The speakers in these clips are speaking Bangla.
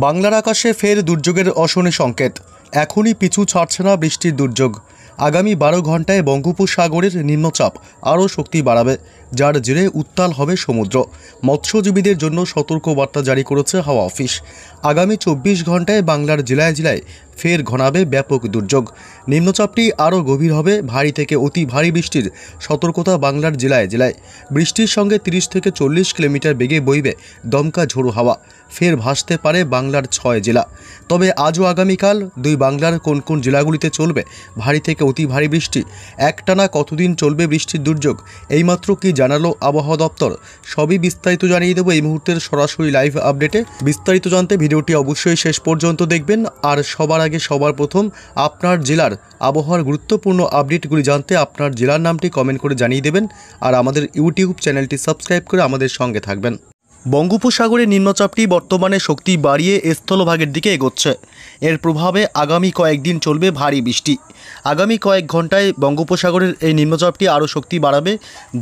বাংলার আকাশে ফের দুর্যোগের অশনি সংকেত। এখনই পিছু ছাড়ছে না বৃষ্টির দুর্যোগ। আগামী 12 ঘন্টায় বঙ্গোপসাগরের নিম্নচাপ আরও শক্তি বাড়াবে, যার জেরে উত্তাল হবে সমুদ্র। মৎস্যজীবীদের জন্য সতর্কবার্তা জারি করেছে হাওয়া অফিস। আগামী 24 ঘন্টায় বাংলার জেলায় জেলায় ফের ঘনাবে ব্যাপক দুর্যোগ। নিম্নচাপটি আরও গভীর হবে, ভারী থেকে অতি ভারী বৃষ্টির সতর্কতা বাংলার জেলায় জেলায়। বৃষ্টির সঙ্গে 30 থেকে 40 কিলোমিটার বেগে বইবে দমকা ঝোড়ো হাওয়া। ফের ভাসতে পারে বাংলার 6 জেলা। তবে আজও আগামীকাল দুই বাংলার কোন কোন জেলাগুলিতে চলবে ভারী থেকে অতি ভারী বৃষ্টি, একটানা কতদিন চলবে বৃষ্টির দুর্যোগ, এইমাত্র কি জানালো আবহাওয়া দপ্তর, সবই বিস্তারিত জানিয়ে দেবো এই মুহূর্তের সরাসরি লাইভ আপডেটে। বিস্তারিত জানতে ভিডিওটি অবশ্যই শেষ পর্যন্ত দেখবেন। আর সবার আগে সবার প্রথম আপনার জেলার আবহাওয়ার গুরুত্বপূর্ণ আপডেটগুলি জানতে আপনার জেলার নামটি কমেন্ট করে জানিয়ে দেবেন। আর আমাদের ইউটিউব চ্যানেলটি সাবস্ক্রাইব করে আমাদের সঙ্গে থাকবেন। বঙ্গোপসাগরে নিম্নচাপটি বর্তমানে শক্তি বাড়িয়ে স্থলভাগের দিকে এগোচ্ছে। এর প্রভাবে আগামী কয়েকদিন চলবে ভারী বৃষ্টি। আগামী কয়েক ঘন্টায় বঙ্গোপসাগরের এই নিম্নচাপটি আরও শক্তি বাড়াবে,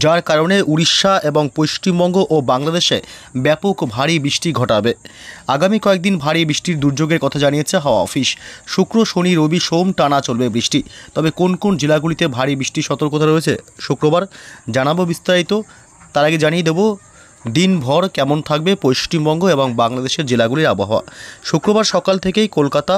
যার কারণে উড়িষ্যা এবং পশ্চিমবঙ্গ ও বাংলাদেশে ব্যাপক ভারী বৃষ্টি ঘটাবে। আগামী কয়েকদিন ভারী বৃষ্টির দুর্যোগের কথা জানিয়েছে হাওয়া অফিস। শুক্র, শনি, রবি, সোম টানা চলবে বৃষ্টি। তবে কোন কোন জেলাগুলিতে ভারী বৃষ্টির সতর্কতা রয়েছে শুক্রবার জানাবো বিস্তারিত। তার আগে জানিয়ে দেবো দিনভর কেমন থাকবে পশ্চিমবঙ্গ এবং বাংলাদেশের জেলাগুলির আবহাওয়া। শুক্রবার সকাল থেকেই কলকাতা,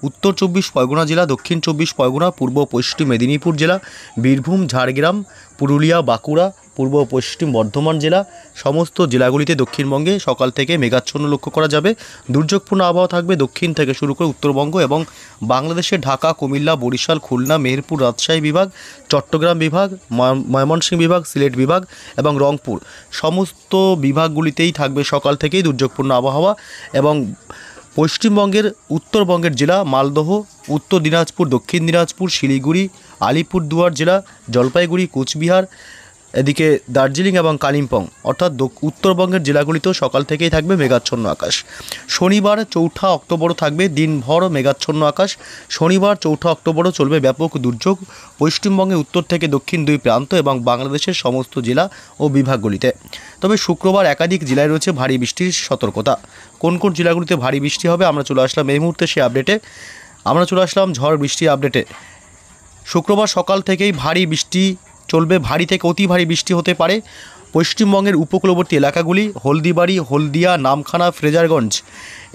উত্তর 24 পরগনা জেলা, দক্ষিণ 24 পরগনা, পূর্ব পশ্চিম মেদিনীপুর জেলা, বীরভূম, ঝাড়গ্রাম, পুরুলিয়া, বাঁকুড়া, পূর্ব পশ্চিম বর্ধমান জেলা, সমস্ত জেলাগুলিতে দক্ষিণবঙ্গে সকাল থেকে মেঘাচ্ছন্ন লক্ষ্য করা যাবে। দুর্যোগপূর্ণ আবহাওয়া থাকবে দক্ষিণ থেকে শুরু করে উত্তরবঙ্গ এবং বাংলাদেশের ঢাকা, কুমিল্লা, বরিশাল, খুলনা, মেহেরপুর, রাজশাহী বিভাগ, চট্টগ্রাম বিভাগ, ময়মনসিংহ বিভাগ, সিলেট বিভাগ এবং রংপুর সমস্ত বিভাগগুলিতেই থাকবে সকাল থেকেই দুর্যোগপূর্ণ আবহাওয়া। এবং পশ্চিমবঙ্গের উত্তরবঙ্গের জেলা মালদহ, উত্তর দিনাজপুর, দক্ষিণ দিনাজপুর, শিলিগুড়ি, আলিপুরদুয়ার জেলা, জলপাইগুড়ি, কোচবিহার, এদিকে দার্জিলিং এবং কালিম্পং অর্থাৎ উত্তরবঙ্গের জেলাগুলিতেও সকাল থেকেই থাকবে মেঘাচ্ছন্ন আকাশ। শনিবার 4 অক্টোবরও থাকবে দিনভর মেঘাচ্ছন্ন আকাশ। শনিবার 4 অক্টোবরও চলবে ব্যাপক দুর্যোগ পশ্চিমবঙ্গের উত্তর থেকে দক্ষিণ দুই প্রান্ত এবং বাংলাদেশের সমস্ত জেলা ও বিভাগগুলিতে। তবে শুক্রবার একাধিক জেলায় রয়েছে ভারী বৃষ্টির সতর্কতা। কোন কোন জেলাগুলিতে ভারী বৃষ্টি হবে আমরা চলে আসলাম এই মুহূর্তে সেই আপডেটে। আমরা চলে আসলাম ঝড় বৃষ্টি আপডেটে। শুক্রবার সকাল থেকেই ভারী বৃষ্টি চলবে, ভারী থেকে অতি ভারী বৃষ্টি হতে পারে পশ্চিমবঙ্গের উপকূলবর্তী এলাকাগুলি, হলদিবাড়ি, হলদিয়া, নামখানা, ফ্রেজারগঞ্জ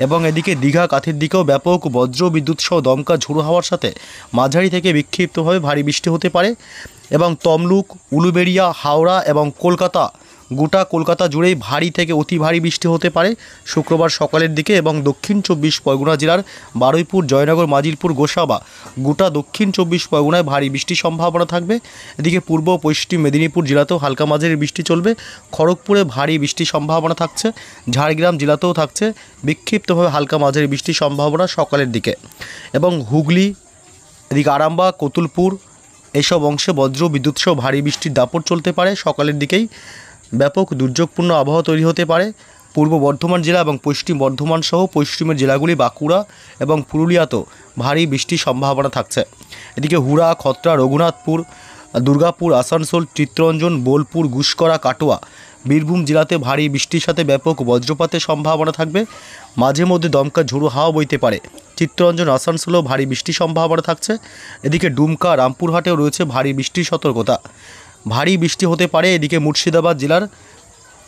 এবং এদিকে দীঘা, কাঁথির দিকেও ব্যাপক বজ্র বিদ্যুৎ সহ দমকা ঝোড়ো হাওয়ার সাথে মাঝারি থেকে বিক্ষিপ্তভাবে ভারী বৃষ্টি হতে পারে। এবং তমলুক, উলুবেড়িয়া, হাওড়া এবং কলকাতা, গোটা কলকাতা জুড়েই ভারী থেকে অতি ভারী বৃষ্টি হতে পারে শুক্রবার সকালের দিকে। এবং দক্ষিণ 24 পরগনা জেলার বারুইপুর, জয়নগর, মাজিলপুর, গোসাবা, গোটা দক্ষিণ 24 পরগনায় ভারী বৃষ্টির সম্ভাবনা থাকবে। এদিকে পূর্ব পশ্চিম মেদিনীপুর জেলাতেও হালকা মাঝারি বৃষ্টি চলবে। খড়গপুরে ভারী বৃষ্টির সম্ভাবনা থাকছে। ঝাড়গ্রাম জেলাতেও থাকছে বিক্ষিপ্তভাবে হালকা মাঝারি বৃষ্টির সম্ভাবনা সকালের দিকে। এবং হুগলি, এদিকে আরামবাগ, কতুলপুর এইসব অংশে বজ্র বিদ্যুৎ সহ ভারী বৃষ্টির দাপট চলতে পারে সকালের দিকেই। ব্যাপক দুর্যোগপূর্ণ আবহাওয়া তৈরি হতে পারে পূর্ব বর্ধমান জেলা এবং পশ্চিম বর্ধমান সহ পশ্চিমের জেলাগুলি, বাঁকুড়া এবং পুরুলিয়াতেও ভারী বৃষ্টির সম্ভাবনা থাকছে। এদিকে হুড়া, খত্রা, রঘুনাথপুর, দুর্গাপুর, আসানসোল, চিত্তরঞ্জন, বোলপুর, গুসকরা, কাটোয়া, বীরভূম জেলাতে ভারী বৃষ্টির সাথে ব্যাপক বজ্রপাতের সম্ভাবনা থাকবে। মাঝে মধ্যে দমকা ঝোড়ো হাওয়া বইতে পারে চিত্তরঞ্জন, আসানসোলেও ভারী বৃষ্টির সম্ভাবনা থাকছে। এদিকে ডুমকা, রামপুরহাটেও রয়েছে ভারী বৃষ্টির সতর্কতা। ভারী বৃষ্টি হতে পারে এদিকে মুর্শিদাবাদ জেলার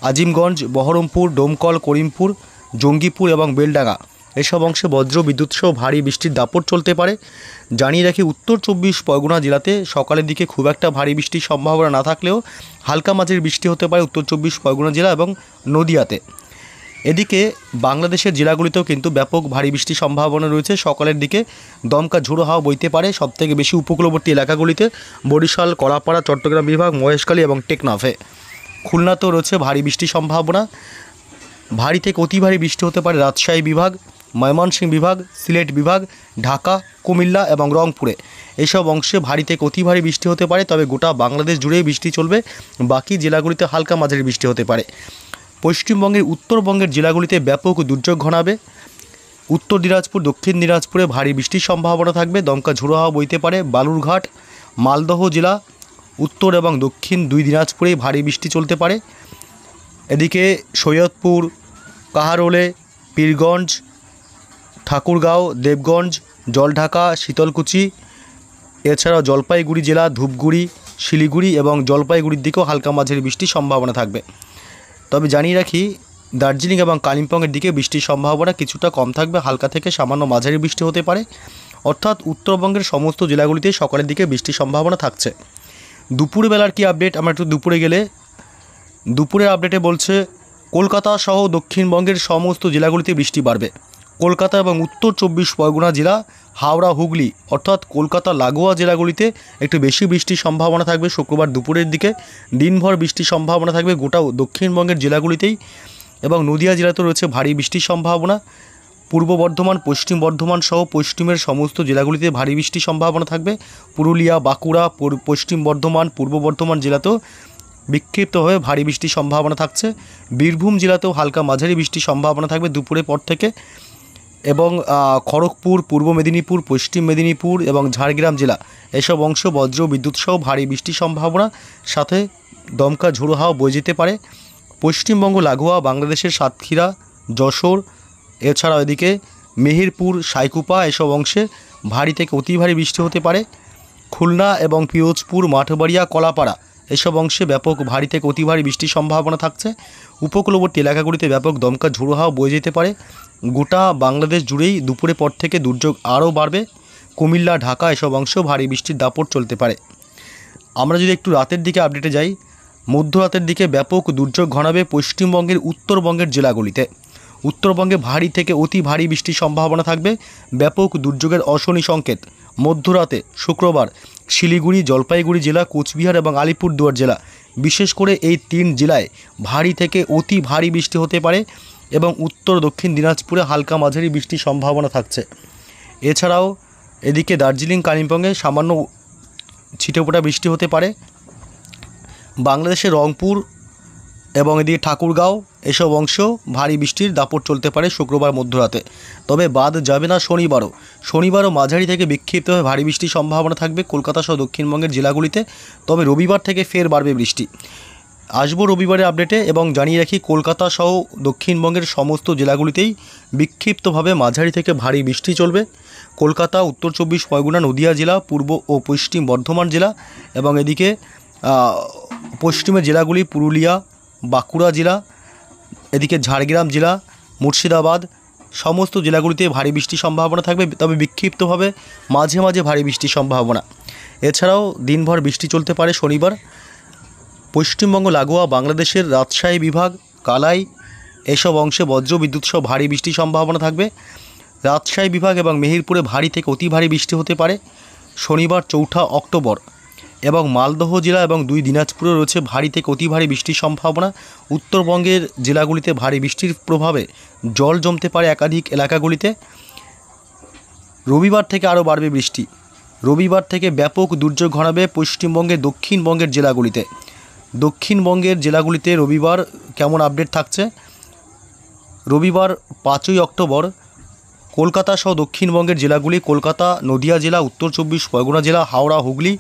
আজিমগঞ্জ, বহরমপুর, ডোমকল, করিমপুর, জঙ্গিপুর এবং বেলডাঙ্গা এসব অংশে বজ্র বিদ্যুৎ সহ ভারী বৃষ্টির দাপট চলতে পারে। জানিয়ে রাখি উত্তর 24 পরগনা জেলাতে সকালের দিকে খুব একটা ভারী বৃষ্টির সম্ভাবনা না থাকলেও হালকা মাঝারি বৃষ্টি হতে পারে উত্তর 24 পরগনা জেলা এবং নদিয়াতে। এদিকে বাংলাদেশের জেলাগুলিতেও কিন্তু ব্যাপক ভারী বৃষ্টির সম্ভাবনা রয়েছে সকালের দিকে। দমকা ঝোড়ো হাওয়া বইতে পারে সবথেকে বেশি উপকূলবর্তী এলাকাগুলিতে, বরিশাল, কলাপাড়া, চট্টগ্রাম বিভাগ, মহেশখালী এবং টেকনাফে। খুলনাতেও রয়েছে ভারী বৃষ্টির সম্ভাবনা। ভারী থেকে অতি ভারী বৃষ্টি হতে পারে রাজশাহী বিভাগ, ময়মনসিংহ বিভাগ, সিলেট বিভাগ, ঢাকা, কুমিল্লা এবং রংপুরে এইসব অংশে ভারী থেকে অতি ভারী বৃষ্টি হতে পারে। তবে গোটা বাংলাদেশ জুড়েই বৃষ্টি চলবে, বাকি জেলাগুলিতে হালকা মাঝারি বৃষ্টি হতে পারে। পশ্চিমবঙ্গের উত্তরবঙ্গের জেলাগুলিতে ব্যাপক দুর্যোগ ঘনাবে। উত্তর দিনাজপুর, দক্ষিণ দিনাজপুরে ভারী বৃষ্টির সম্ভাবনা থাকবে, দমকা ঝোড়ো হাওয়া বইতে পারে। বালুরঘাট, মালদহ জেলা, উত্তর এবং দক্ষিণ দুই দিনাজপুরেই ভারী বৃষ্টি চলতে পারে। এদিকে সৈয়দপুর, কাহারোলে, পীরগঞ্জ, ঠাকুরগাঁও, দেবগঞ্জ, জলঢাকা, শীতলকুচি, এছাড়াও জলপাইগুড়ি জেলা, ধূপগুড়ি, শিলিগুড়ি এবং জলপাইগুড়ির দিকেও হালকা মাঝারি বৃষ্টির সম্ভাবনা থাকবে। তবে জানিয়ে রাখি, দার্জিলিং এবং কালিম্পংয়ের দিকে বৃষ্টির সম্ভাবনা কিছুটা কম থাকবে, হালকা থেকে সামান্য মাঝারি বৃষ্টি হতে পারে। অর্থাৎ উত্তরবঙ্গের সমস্ত জেলাগুলিতে সকালের দিকে বৃষ্টির সম্ভাবনা থাকছে। দুপুরবেলার কি আপডেট, আমরা একটু দুপুরে গেলে দুপুরের আপডেটে বলছে কলকাতা সহ দক্ষিণবঙ্গের সমস্ত জেলাগুলিতে বৃষ্টি বাড়বে। কলকাতা এবং উত্তর 24 পরগনা জেলা, হাওড়া, হুগলি অর্থাৎ কলকাতা লাগোয়া জেলাগুলিতে একটু বেশি বৃষ্টির সম্ভাবনা থাকবে শুক্রবার দুপুরের দিকে। দিনভর বৃষ্টির সম্ভাবনা থাকবে গোটা দক্ষিণবঙ্গের জেলাগুলিতেই এবং নদিয়া জেলাতেও রয়েছে ভারী বৃষ্টির সম্ভাবনা। পূর্ব বর্ধমান, পশ্চিম বর্ধমান সহ পশ্চিমের সমস্ত জেলাগুলিতে ভারী বৃষ্টির সম্ভাবনা থাকবে। পুরুলিয়া, বাঁকুড়া, পশ্চিম বর্ধমান, পূর্ব বর্ধমান জেলাতেও বিক্ষিপ্তভাবে ভারী বৃষ্টির সম্ভাবনা থাকছে। বীরভূম জেলাতেও হালকা মাঝারি বৃষ্টির সম্ভাবনা থাকবে দুপুরের পর থেকে। এবং খড়গপুর, পূর্ব মেদিনীপুর, পশ্চিম মেদিনীপুর এবং ঝাড়গ্রাম জেলা এসব অংশ বজ্র বিদ্যুৎ সহ ভারী বৃষ্টির সম্ভাবনা, সাথে দমকা ঝোড়ো হাওয়া বয়ে যেতে পারে। পশ্চিমবঙ্গ লাগোয়া বাংলাদেশের সাতক্ষীরা, যশোর, এছাড়াও এদিকে মেহেরপুর, সাইকুপা এসব অংশে ভারী থেকে অতি ভারী বৃষ্টি হতে পারে। খুলনা এবং পিরোজপুর, মাঠবাড়িয়া, কলাপাড়া এসব অংশে ব্যাপক ভারী থেকে অতি ভারী বৃষ্টির সম্ভাবনা থাকছে। উপকূলবর্তী এলাকাগুলিতে ব্যাপক দমকা ঝোড়ো হাওয়া বয়ে যেতে পারে। গোটা বাংলাদেশ জুড়েই দুপুরের পর থেকে দুর্যোগ আরও বাড়বে। কুমিল্লা, ঢাকা এসব অংশ ভারী বৃষ্টির দাপট চলতে পারে। আমরা যদি একটু রাতের দিকে আপডেটে যাই, মধ্যরাতের দিকে ব্যাপক দুর্যোগ ঘনাবে পশ্চিমবঙ্গের উত্তরবঙ্গের জেলাগুলিতে। উত্তরবঙ্গে ভারী থেকে অতি ভারী বৃষ্টির সম্ভাবনা থাকবে। ব্যাপক দুর্যোগের অশনি সংকেত মধ্যরাতে শুক্রবার শিলিগুড়ি, জলপাইগুড়ি জেলা, কোচবিহার এবং আলিপুরদুয়ার জেলা, বিশেষ করে এই 3 জেলায় ভারী থেকে অতি ভারী বৃষ্টি হতে পারে এবং উত্তর দক্ষিণ দিনাজপুরে হালকা মাঝারি বৃষ্টির সম্ভাবনা থাকছে। এছাড়াও এদিকে দার্জিলিং, কালিম্পংয়ে সামান্য ছিটেফোঁটা বৃষ্টি হতে পারে। বাংলাদেশের রংপুর এবং এদিকে ঠাকুরগাঁও এসব অংশ ভারী বৃষ্টির দাপট চলতে পারে শুক্রবার মধ্যরাতে। তবে বাদ যাবে না শনিবারও মাঝারি থেকে বিক্ষিপ্তভাবে ভারী বৃষ্টির সম্ভাবনা থাকবে কলকাতা সহ দক্ষিণবঙ্গের জেলাগুলিতে। তবে রবিবার থেকে ফের বাড়বে বৃষ্টি। আসবো রবিবারের আপডেটে এবং জানিয়ে রাখি, কলকাতা সহ দক্ষিণবঙ্গের সমস্ত জেলাগুলিতেই বিক্ষিপ্তভাবে মাঝারি থেকে ভারী বৃষ্টি চলবে। কলকাতা, উত্তর 24 পরগনা, নদিয়া জেলা, পূর্ব ও পশ্চিম বর্ধমান জেলা এবং এদিকে পশ্চিমের জেলাগুলি পুরুলিয়া, বাঁকুড়া জেলা, এদিকে ঝাড়গ্রাম জেলা, মুর্শিদাবাদ সমস্ত জেলাগুলিতে ভারী বৃষ্টির সম্ভাবনা থাকবে। তবে বিক্ষিপ্তভাবে মাঝে মাঝে ভারী বৃষ্টির সম্ভাবনা। এছাড়াও দিনভর বৃষ্টি চলতে পারে শনিবার। পশ্চিমবঙ্গ লাগোয়া বাংলাদেশের রাজশাহী বিভাগ, কালাই এসব অংশে বজ্র বিদ্যুৎ সহ ভারী বৃষ্টির সম্ভাবনা থাকবে। রাজশাহী বিভাগ এবং মেহেরপুরে ভারী থেকে অতি ভারী বৃষ্টি হতে পারে শনিবার 4 অক্টোবর। এবং মালদহ জেলা এবং 2 দিনাজপুরে রয়েছে ভারী থেকে অতি ভারী বৃষ্টির সম্ভাবনা। উত্তরবঙ্গের জেলাগুলিতে ভারী বৃষ্টির প্রভাবে জল জমতে পারে একাধিক এলাকাগুলিতে। রবিবার থেকে আরও বাড়বে বৃষ্টি। রবিবার থেকে ব্যাপক দুর্যোগ ঘনাবে পশ্চিমবঙ্গের দক্ষিণবঙ্গের জেলাগুলিতে। দক্ষিণবঙ্গের জেলাগুলিতে রবিবার কেমন আপডেট থাকছে? রবিবার 5 অক্টোবর কলকাতা সহ দক্ষিণবঙ্গের জেলাগুলি কলকাতা, নদিয়া জেলা, উত্তর 24 পরগনা জেলা, হাওড়া, হুগলি,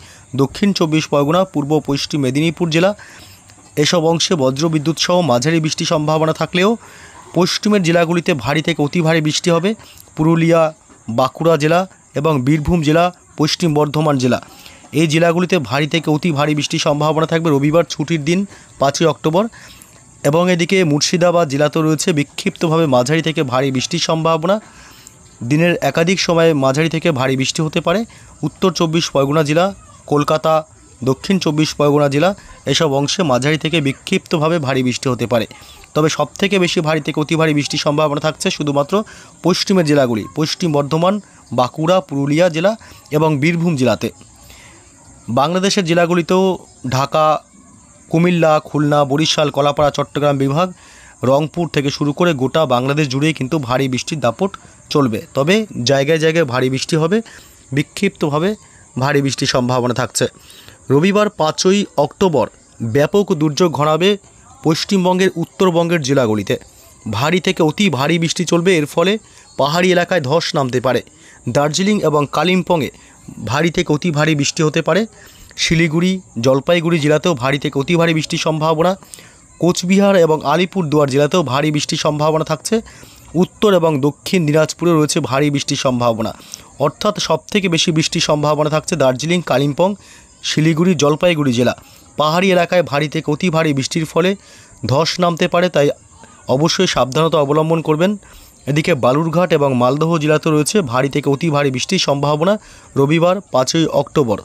দক্ষিণ 24 পরগনা, পূর্ব পশ্চিম মেদিনীপুর জেলা এসব অংশে বজ্রবিদ্যুৎ সহ মাঝারি বৃষ্টির সম্ভাবনা থাকলেও পশ্চিমের জেলাগুলিতে ভারী থেকে অতি ভারী বৃষ্টি হবে। পুরুলিয়া, বাঁকুড়া জেলা এবং বীরভূম জেলা, পশ্চিম বর্ধমান জেলা এই জেলাগুলিতে ভারী থেকে অতি ভারী বৃষ্টির সম্ভাবনা থাকবে রবিবার ছুটির দিন 5 অক্টোবর। এবং এদিকে মুর্শিদাবাদ জেলাতেও রয়েছে বিক্ষিপ্তভাবে মাঝারি থেকে ভারী বৃষ্টির সম্ভাবনা। দিনের একাধিক সময়ে মাঝারি থেকে ভারী বৃষ্টি হতে পারে। উত্তর 24 পরগনা জেলা, কলকাতা, দক্ষিণ 24 পরগনা জেলা এসব অংশে মাঝারি থেকে বিক্ষিপ্তভাবে ভারী বৃষ্টি হতে পারে। তবে সবথেকে বেশি ভারী থেকে অতি ভারী বৃষ্টির সম্ভাবনা থাকছে শুধুমাত্র পশ্চিমের জেলাগুলি, পশ্চিম বর্ধমান, বাঁকুড়া, পুরুলিয়া জেলা এবং বীরভূম জেলাতে। বাংলাদেশের জেলাগুলিতেও ঢাকা, কুমিল্লা, খুলনা, বরিশাল, কলাপাড়া, চট্টগ্রাম বিভাগ, রংপুর থেকে শুরু করে গোটা বাংলাদেশ জুড়েই কিন্তু ভারী বৃষ্টির দাপট চলবে। তবে জায়গায় জায়গায় ভারী বৃষ্টি হবে, বিক্ষিপ্তভাবে ভারী বৃষ্টির সম্ভাবনা থাকছে। রবিবার 5 অক্টোবর ব্যাপক দুর্যোগ ঘনাবে পশ্চিমবঙ্গের উত্তরবঙ্গের জেলাগুলিতে। ভারী থেকে অতি ভারী বৃষ্টি চলবে। এর ফলে পাহাড়ি এলাকায় ধস নামতে পারে। দার্জিলিং এবং কালিম্পংয়ে ভারী থেকে অতি ভারী বৃষ্টি হতে পারে। শিলিগুড়ি, জলপাইগুড়ি জেলাতেও ভারী থেকে অতি ভারী বৃষ্টির সম্ভাবনা। কোচবিহার এবং আলিপুরদুয়ার জেলাতেও ভারী বৃষ্টির সম্ভাবনা থাকছে। উত্তর এবং দক্ষিণ দিনাজপুরে রয়েছে ভারী বৃষ্টির সম্ভাবনা। অর্থাৎ সবথেকে বেশি বৃষ্টির সম্ভাবনা থাকছে দার্জিলিং, কালিম্পং, শিলিগুড়ি, জলপাইগুড়ি জেলা। পাহাড়ি এলাকায় ভারী থেকে অতি ভারী বৃষ্টির ফলে ধস নামতে পারে, তাই অবশ্যই সাবধানতা অবলম্বন করবেন। এদিকে বালুরঘাট এবং মালদহ জেলাতে রয়েছে ভারী থেকে অতি ভারী বৃষ্টির সম্ভাবনা রবিবার 5ই অক্টোবর।